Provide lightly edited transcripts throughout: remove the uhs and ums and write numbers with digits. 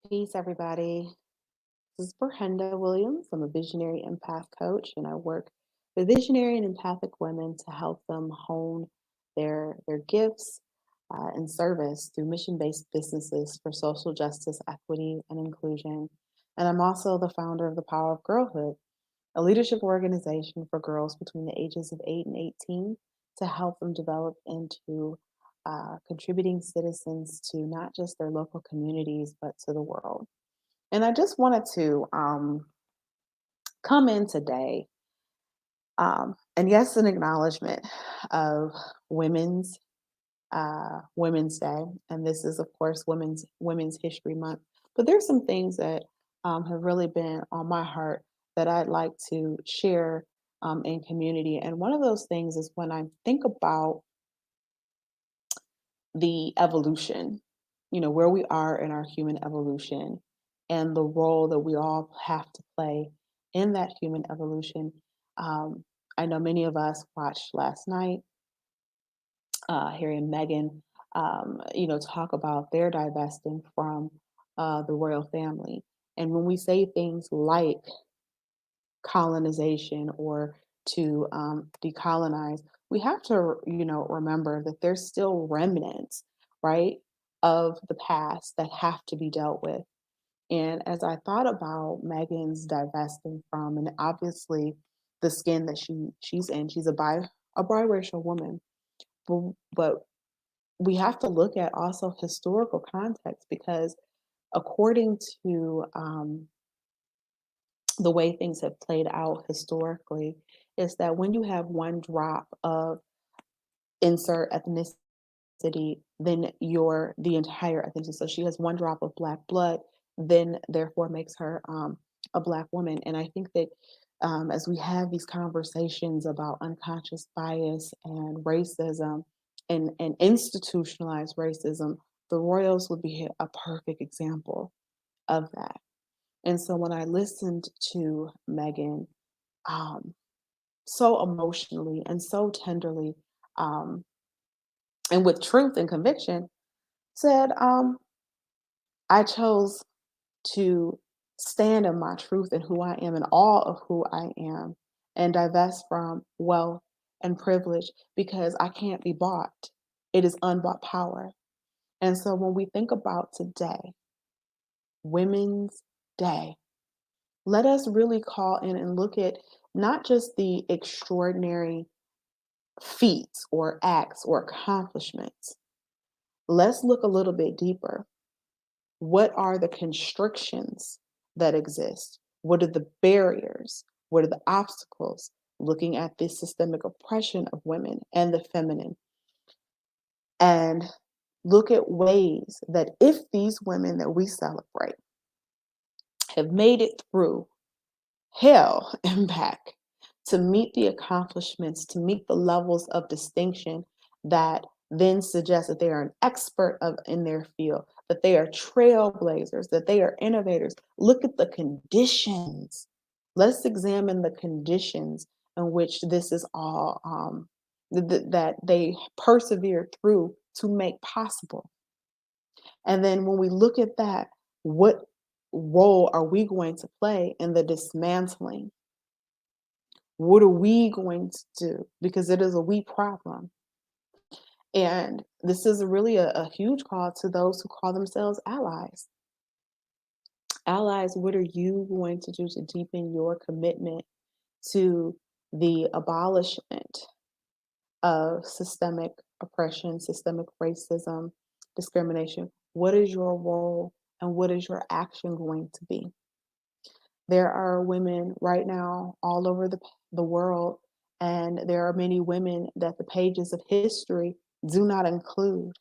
Peace, everybody. This is Brenda Williams. I'm a visionary empath coach, and I work with visionary and empathic women to help them hone their gifts and service through mission-based businesses for social justice, equity, and inclusion. And I'm also the founder of the Power of Girlhood, a leadership organization for girls between the ages of 8 and 18 to help them develop into contributing citizens to not just their local communities, but to the world. And I just wanted to come in today, and yes, an acknowledgement of Women's Women's Day, and this is, of course, Women's History Month. But there's some things that have really been on my heart that I'd like to share in community. And one of those things is when I think about the evolution, where we are in our human evolution and the role that we all have to play in that human evolution. Um, I know many of us watched last night, Harry and Meghan, talk about their divesting from the royal family. And when we say things like colonization or to decolonize, we have to, remember that there's still remnants, right, of the past that have to be dealt with. And as I thought about Megan's divesting from, and obviously the skin that she's in, she's a biracial woman, but we have to look at also historical context because according to the way things have played out historically is that when you have one drop of insert ethnicity, then you're the entire ethnicity. So she has one drop of black blood, then therefore makes her a black woman. And I think that as we have these conversations about unconscious bias and racism and institutionalized racism, the royals would be a perfect example of that. And so when I listened to Megan, um, so emotionally and so tenderly, um, and with truth and conviction, said, I chose to stand in my truth and who I am and all of who I am and divest from wealth and privilege because I can't be bought. It is unbought power. And so when we think about today, Women's Day, let us really call in and look at not just the extraordinary feats or acts or accomplishments. Let's look a little bit deeper. What are the constrictions that exist? What are the barriers? What are the obstacles? Looking at this systemic oppression of women and the feminine. And look at ways that if these women that we celebrate have made it through hell and back to meet the accomplishments, to meet the levels of distinction that then suggest that they are an expert in their field, that they are trailblazers, that they are innovators. Look at the conditions. Let's examine the conditions in which this is all that they persevered through to make possible. And then when we look at that, what role are we going to play in the dismantling? What are we going to do? Because it is a we problem. And this is really a huge call to those who call themselves allies. Allies, what are you going to do to deepen your commitment to the abolishment of systemic oppression, systemic racism, discrimination? What is your role and what is your action going to be? There are women right now all over the world, and there are many women that the pages of history do not include.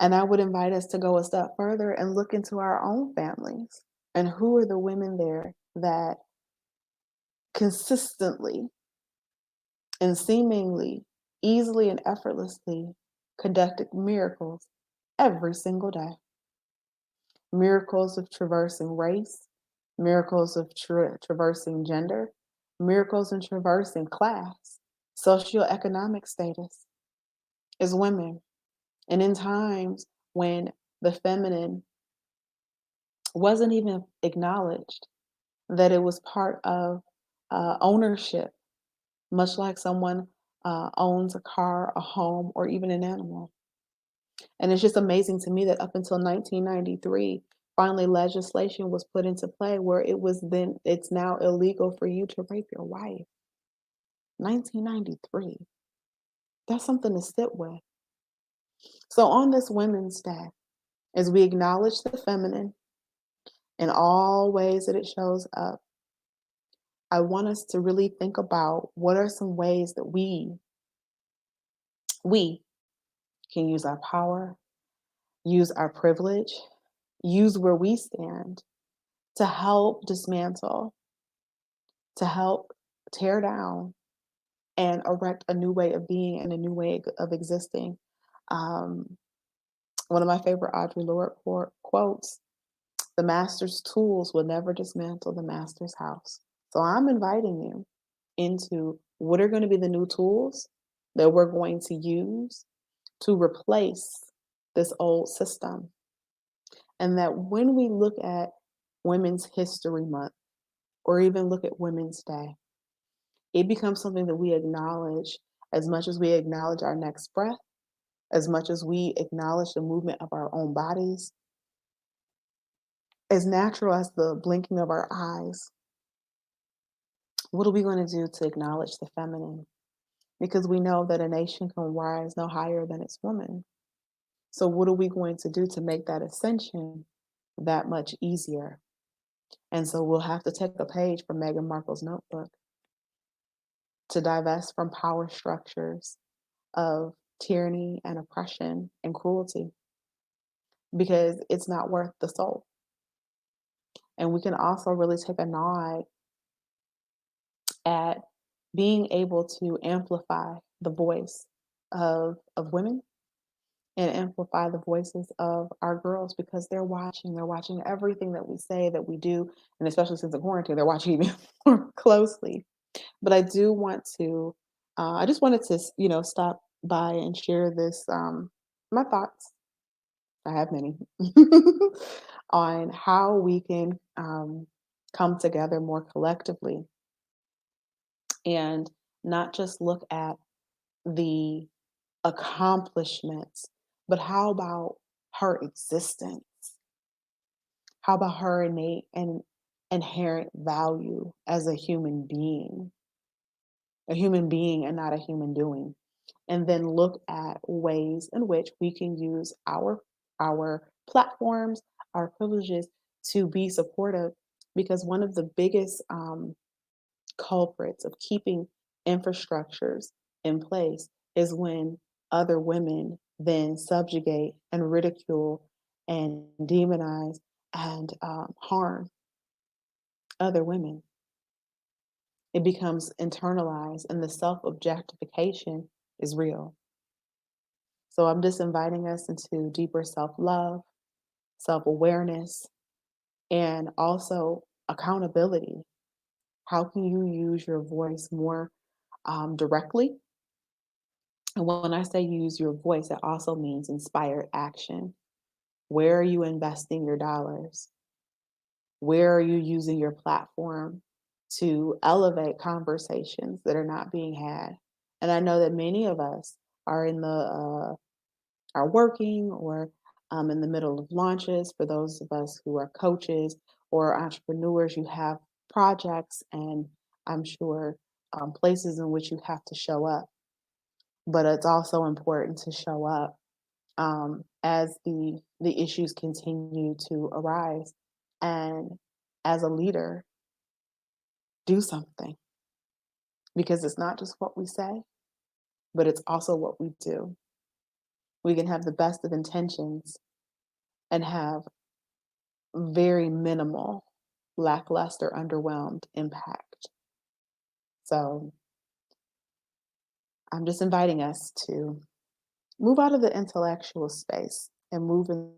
And I would invite us to go a step further and look into our own families and who are the women there that consistently and seemingly easily and effortlessly conducted miracles every single day. Miracles of traversing race, miracles of traversing gender, miracles in traversing class, socioeconomic status as women. And in times when the feminine wasn't even acknowledged, that it was part of ownership, much like someone owns a car, a home, or even an animal. And it's just amazing to me that up until 1993, finally legislation was put into play where it's now illegal for you to rape your wife. 1993. That's something to sit with. So on this Women's Day, as we acknowledge the feminine in all ways that it shows up, I want us to really think about what are some ways that we can use our power, use our privilege, use where we stand to help dismantle, to help tear down and erect a new way of being and a new way of existing. Um, One of my favorite Audre Lorde quotes: "The master's tools will never dismantle the master's house." So I'm inviting you into what are going to be the new tools that we're going to use to replace this old system. And that when we look at Women's History Month or even look at Women's Day, it becomes something that we acknowledge as much as we acknowledge our next breath, as much as we acknowledge the movement of our own bodies, as natural as the blinking of our eyes. What are we going to do to acknowledge the feminine? Because we know that a nation can rise no higher than its woman. So, what are we going to do to make that ascension that much easier? And so, we'll have to take a page from Meghan Markle's notebook to divest from power structures of tyranny and oppression and cruelty because it's not worth the soul. And we can also really take a nod at being able to amplify the voice of women and amplify the voices of our girls because they're watching everything that we say, that we do, and especially since the quarantine, they're watching even more closely. But I just wanted to, stop by and share my thoughts. I have many on how we can come together more collectively and not just look at the accomplishments, but how about her existence? How about her innate and inherent value as a human being and not a human doing? And then look at ways in which we can use our platforms, our privileges to be supportive. Because one of the biggest culprits of keeping infrastructures in place is when other women then subjugate and ridicule and demonize and harm other women. It becomes internalized and the self objectification is real. So I'm just inviting us into deeper self love, self awareness, and also accountability. How can you use your voice more directly? And when I say use your voice, it also means inspired action. Where are you investing your dollars? Where are you using your platform to elevate conversations that are not being had? And I know that many of us are are working or in the middle of launches. For those of us who are coaches or entrepreneurs, you have projects and I'm sure places in which you have to show up. But it's also important to show up as the issues continue to arise, and as a leader, do something because it's not just what we say, but it's also what we do. We can have the best of intentions and have very minimal, lackluster, underwhelmed impact. So I'm just inviting us to move out of the intellectual space and move in.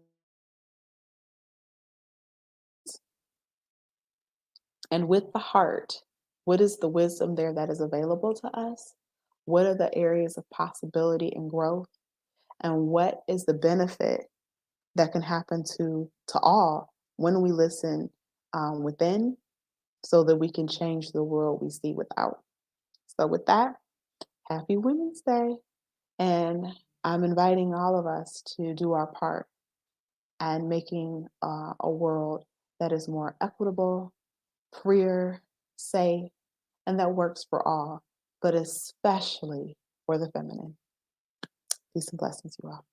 And with the heart, what is the wisdom there that is available to us? What are the areas of possibility and growth? And what is the benefit that can happen to all when we listen within so that we can change the world we see without. So, with that, happy Wednesday. And I'm inviting all of us to do our part and making a world that is more equitable, freer, safe, and that works for all, but especially for the feminine. Peace and blessings, you all.